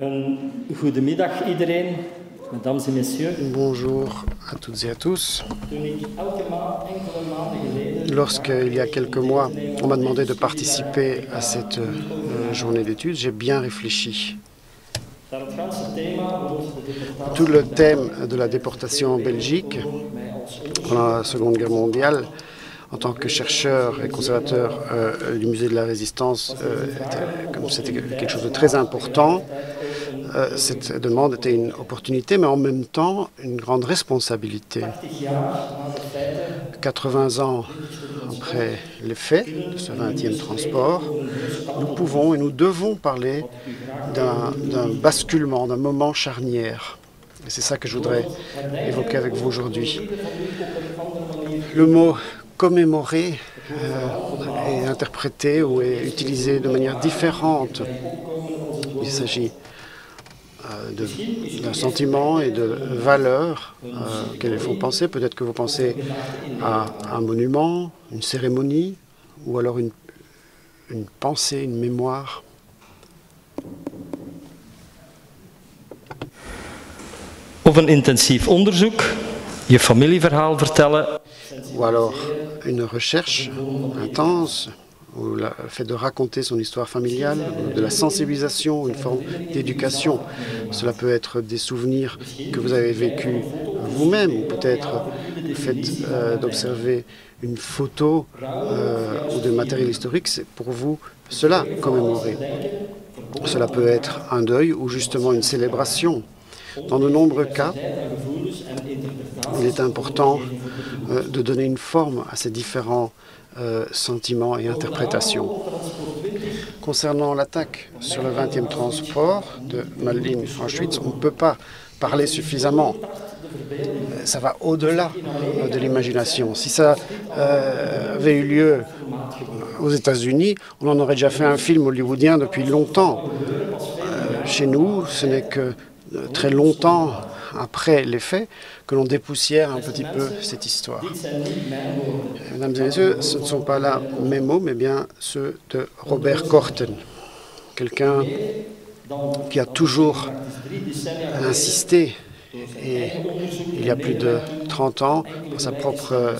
Goedemiddag iedereen, mesdames et messieurs. Bonjour à toutes et à tous. Lorsqu'il y a quelques mois, on m'a demandé de participer à cette journée d'études, j'ai bien réfléchi. Tout le thème de la déportation en Belgique pendant la Seconde Guerre mondiale, en tant que chercheur et conservateur du musée de la Résistance, c'était quelque chose de très important. Cette demande était une opportunité, mais en même temps une grande responsabilité. 80 ans après les faits de ce 20e transport, nous pouvons et nous devons parler d'un basculement, d'un moment charnière. Et c'est ça que je voudrais évoquer avec vous aujourd'hui. Le mot commémorer est interprété ou est utilisé de manière différente. Il s'agit d'un sentiment et de valeurs auxquelles il faut penser. Peut-être que vous pensez à un monument, une cérémonie, ou alors une pensée, une mémoire. Of een intensief onderzoek, je familieverhaal vertellen. Ou alors une recherche intense, ou le fait de raconter son histoire familiale, ou de la sensibilisation, une forme d'éducation. Cela peut être des souvenirs que vous avez vécus vous-même, ou peut-être le fait d'observer une photo ou de matériel historique, c'est pour vous cela, commémorer. Cela peut être un deuil ou justement une célébration. Dans de nombreux cas, il est important de donner une forme à ces différents sentiments et interprétations. Concernant l'attaque sur le 20e transport de Malines-Auschwitz, on ne peut pas parler suffisamment. Ça va au-delà de l'imagination. Si ça avait eu lieu aux États-Unis, on en aurait déjà fait un film hollywoodien depuis longtemps. Chez nous, ce n'est que très longtemps après les faits que l'on dépoussière un petit peu cette histoire. Mesdames et messieurs, ce ne sont pas là mes mots, mais bien ceux de Robert Korten, quelqu'un qui a toujours insisté, et il y a plus de 30 ans, pour sa propre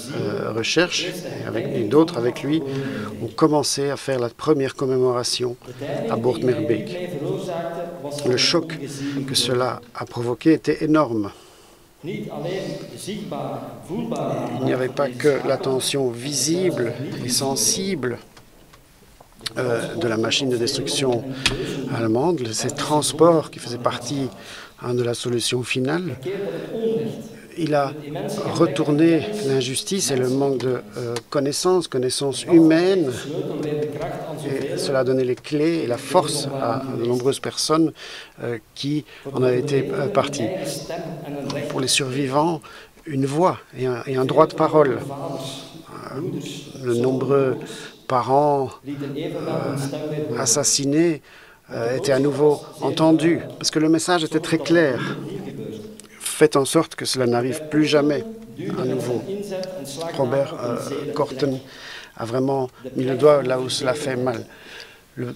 recherche, et d'autres avec lui, ont commencé à faire la première commémoration à Boortmeerbeek. Le choc que cela a provoqué était énorme. Il n'y avait pas que l'attention visible et sensible de la machine de destruction allemande, ces transports qui faisaient partie de la solution finale. Il a retourné l'injustice et le manque de connaissances humaines, et cela a donné les clés et la force à de nombreuses personnes qui en avaient été parties. Pour les survivants, une voix et un droit de parole. De nombreux parents assassinés étaient à nouveau entendus, parce que le message était très clair. Faites en sorte que cela n'arrive plus jamais à nouveau. Robert Korten a vraiment mis le doigt là où cela fait mal.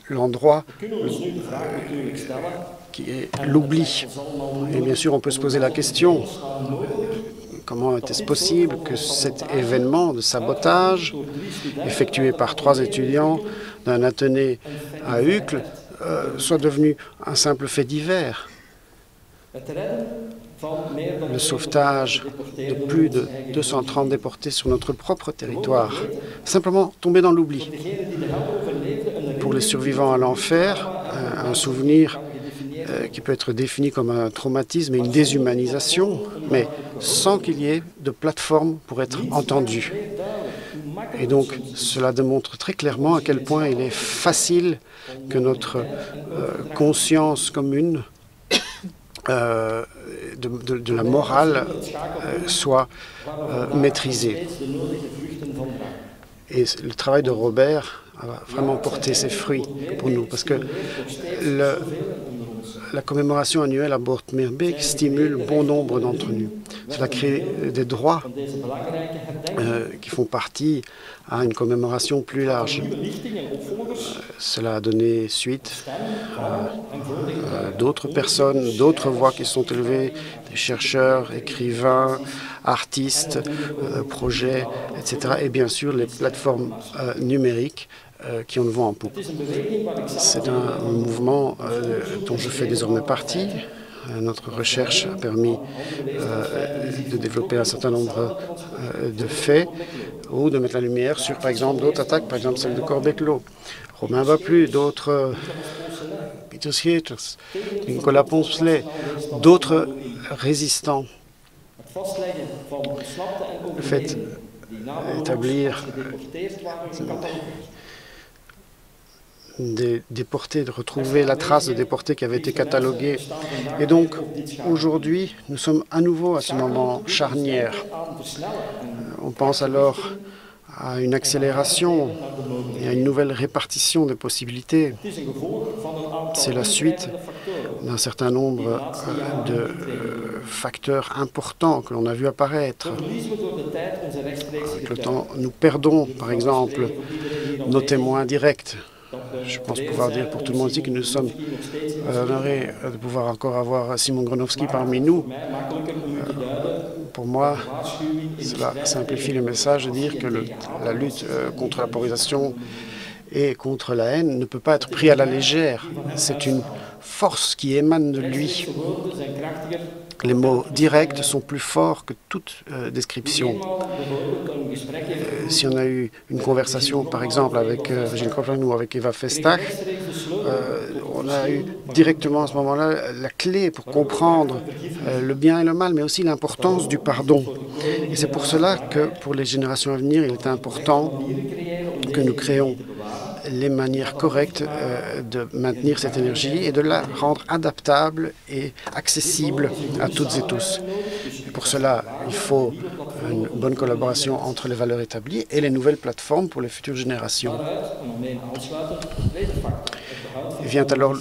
L'endroit qui est l'oubli. Et bien sûr, on peut se poser la question, comment était-ce possible que cet événement de sabotage effectué par 3 étudiants d'un athénée à Uccle soit devenu un simple fait divers? Le sauvetage de plus de 230 déportés sur notre propre territoire, simplement tombé dans l'oubli. Pour les survivants à l'enfer, un souvenir qui peut être défini comme un traumatisme et une déshumanisation, mais sans qu'il y ait de plateforme pour être entendu. Et donc, cela démontre très clairement à quel point il est facile que notre conscience commune de la morale soit maîtrisée. Et le travail de Robert a vraiment porté ses fruits pour nous, parce que la commémoration annuelle à Boortmeerbeek stimule bon nombre d'entre nous. Cela crée des droits qui font partie à une commémoration plus large. Cela a donné suite à d'autres personnes, d'autres voix qui sont élevées, des chercheurs, écrivains, artistes, projets, etc. Et bien sûr, les plateformes numériques qui ont le vent en poupe. C'est un mouvement dont je fais désormais partie. Notre recherche a permis de développer un certain nombre de faits ou de mettre la lumière sur, par exemple, d'autres attaques, par exemple celle de Corbet-Clos. Romain Baplu, d'autres, Peter Schieters, Nicolas Poncelet, d'autres résistants. Le fait d'établir des déportés, de retrouver la trace de déportés qui avaient été catalogués. Et donc, aujourd'hui, nous sommes à nouveau à ce moment charnière. On pense alors à une accélération et à une nouvelle répartition des possibilités. C'est la suite d'un certain nombre de facteurs importants que l'on a vu apparaître. Avec le temps, nous perdons, par exemple, nos témoins directs. Je pense pouvoir dire pour tout le monde ici que nous sommes honorés de pouvoir encore avoir Simon Gronowski parmi nous. Pour moi, cela simplifie le message de dire que la lutte contre la polarisation et contre la haine ne peut pas être prise à la légère. C'est une force qui émane de lui. Les mots directs sont plus forts que toute description. Si on a eu une conversation, par exemple, avec Virginie Copeland ou avec Eva Festach, on a eu directement à ce moment-là la clé pour comprendre le bien et le mal, mais aussi l'importance du pardon. Et c'est pour cela que, pour les générations à venir, il est important que nous créons les manières correctes de maintenir cette énergie et de la rendre adaptable et accessible à toutes et tous. Et pour cela, il faut une bonne collaboration entre les valeurs établies et les nouvelles plateformes pour les futures générations. Et vient alors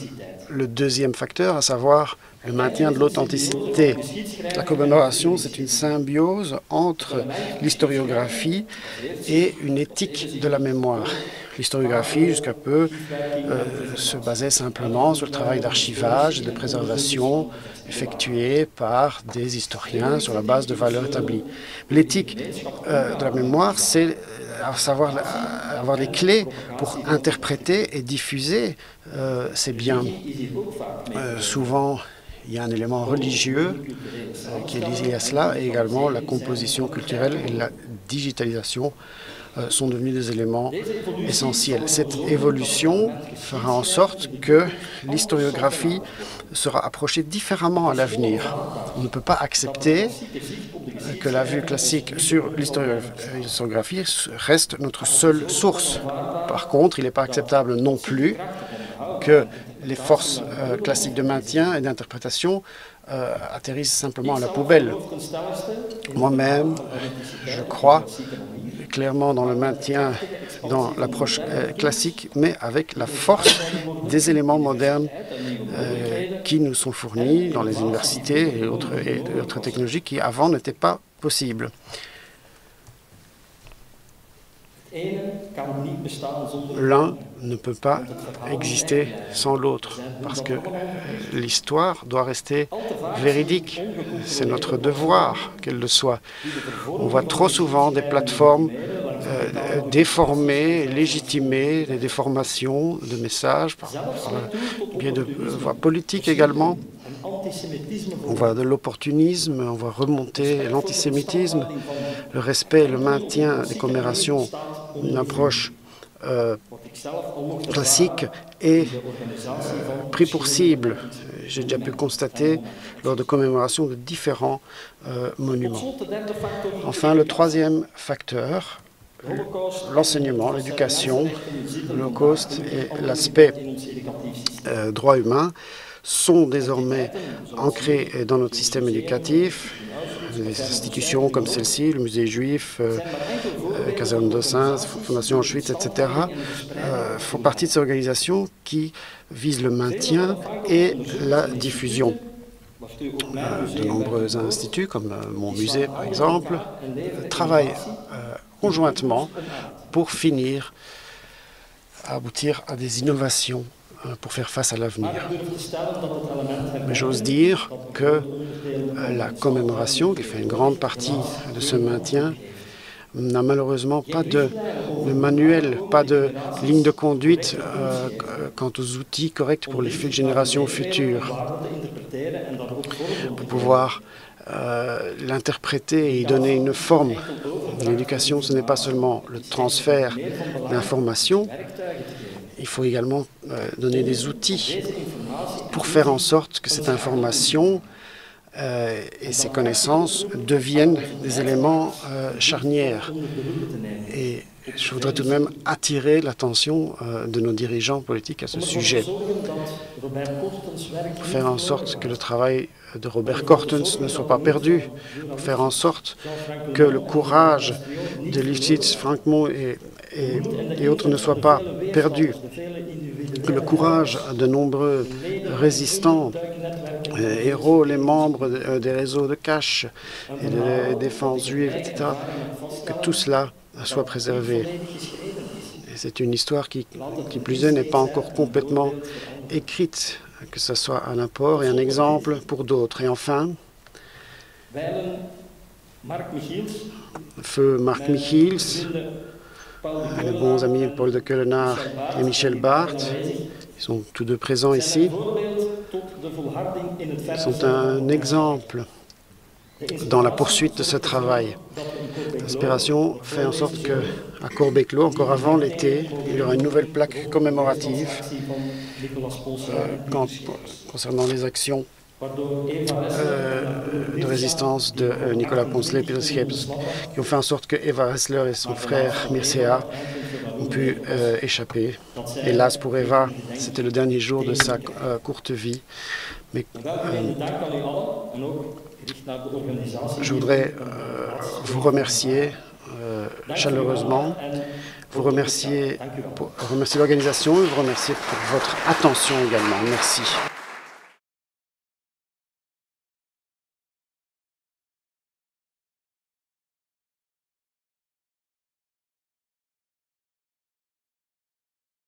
le deuxième facteur, à savoir le maintien de l'authenticité. La commémoration, c'est une symbiose entre l'historiographie et une éthique de la mémoire. L'historiographie, jusqu'à peu, se basait simplement sur le travail d'archivage et de préservation effectué par des historiens sur la base de valeurs établies. L'éthique de la mémoire, c'est avoir des clés pour interpréter et diffuser ces biens. Souvent, il y a un élément religieux qui est lié à cela, et également la composition culturelle et la digitalisation sont devenus des éléments essentiels. Cette évolution fera en sorte que l'historiographie sera approchée différemment à l'avenir. On ne peut pas accepter que la vue classique sur l'historiographie reste notre seule source. Par contre, il n'est pas acceptable non plus que les forces classiques de maintien et d'interprétation atterrissent simplement à la poubelle. Moi-même, je crois clairement dans le maintien, dans l'approche classique, mais avec la force des éléments modernes qui nous sont fournis dans les universités et autres technologies qui avant n'étaient pas possibles. L'un ne peut pas exister sans l'autre, parce que l'histoire doit rester véridique. C'est notre devoir qu'elle le soit. On voit trop souvent des plateformes déformer, légitimer des déformations de messages par le biais de voies politiques également. On voit de l'opportunisme, on voit remonter l'antisémitisme, le respect et le maintien des commémorations, une approche classique et pris pour cible. J'ai déjà pu constater lors de commémorations de différents monuments. Enfin, le troisième facteur, l'enseignement, l'éducation, l'Holocauste et l'aspect droit humain sont désormais ancrés dans notre système éducatif. Les institutions comme celle-ci, le musée juif, Caserne d'Ossens, Fondation Auschwitz, etc., font partie de ces organisations qui visent le maintien et la diffusion. De nombreux instituts, comme mon musée par exemple, travaillent conjointement pour finir aboutir à des innovations pour faire face à l'avenir. Mais j'ose dire que la commémoration, qui fait une grande partie de ce maintien, n'a malheureusement pas de manuel, pas de ligne de conduite quant aux outils corrects pour les générations futures, pour pouvoir l'interpréter et y donner une forme. L'éducation, ce n'est pas seulement le transfert d'informations, il faut également donner des outils pour faire en sorte que cette information et ces connaissances deviennent des éléments charnières. Et je voudrais tout de même attirer l'attention de nos dirigeants politiques à ce sujet. Pour faire en sorte que le travail de Robert Kortens ne soit pas perdu, pour faire en sorte que le courage de Lifshitz, Frank Moe et autres ne soit pas perdu, que le courage de nombreux résistants, héros, les membres des réseaux de cash et de défense juive, etc., que tout cela soit préservé. Et c'est une histoire qui plus est, n'est pas encore complètement écrite, que ce soit un apport et un exemple pour d'autres. Et enfin, feu Marc Michiels, les bons amis Paul de Keulenard et Michel Barth, ils sont tous deux présents ici, sont un exemple dans la poursuite de ce travail. L'inspiration fait en sorte qu'à Corbéclos, encore avant l'été, il y aura une nouvelle plaque commémorative concernant les actions de résistance de Nicolas Poncelet et Peter Schepps, qui ont fait en sorte que Eva Ressler et son frère Mircea ont pu échapper. Hélas pour Eva, c'était le dernier jour de sa courte vie. Mais je voudrais vous remercier chaleureusement, vous remercier l'organisation et vous remercier pour votre attention également. Merci.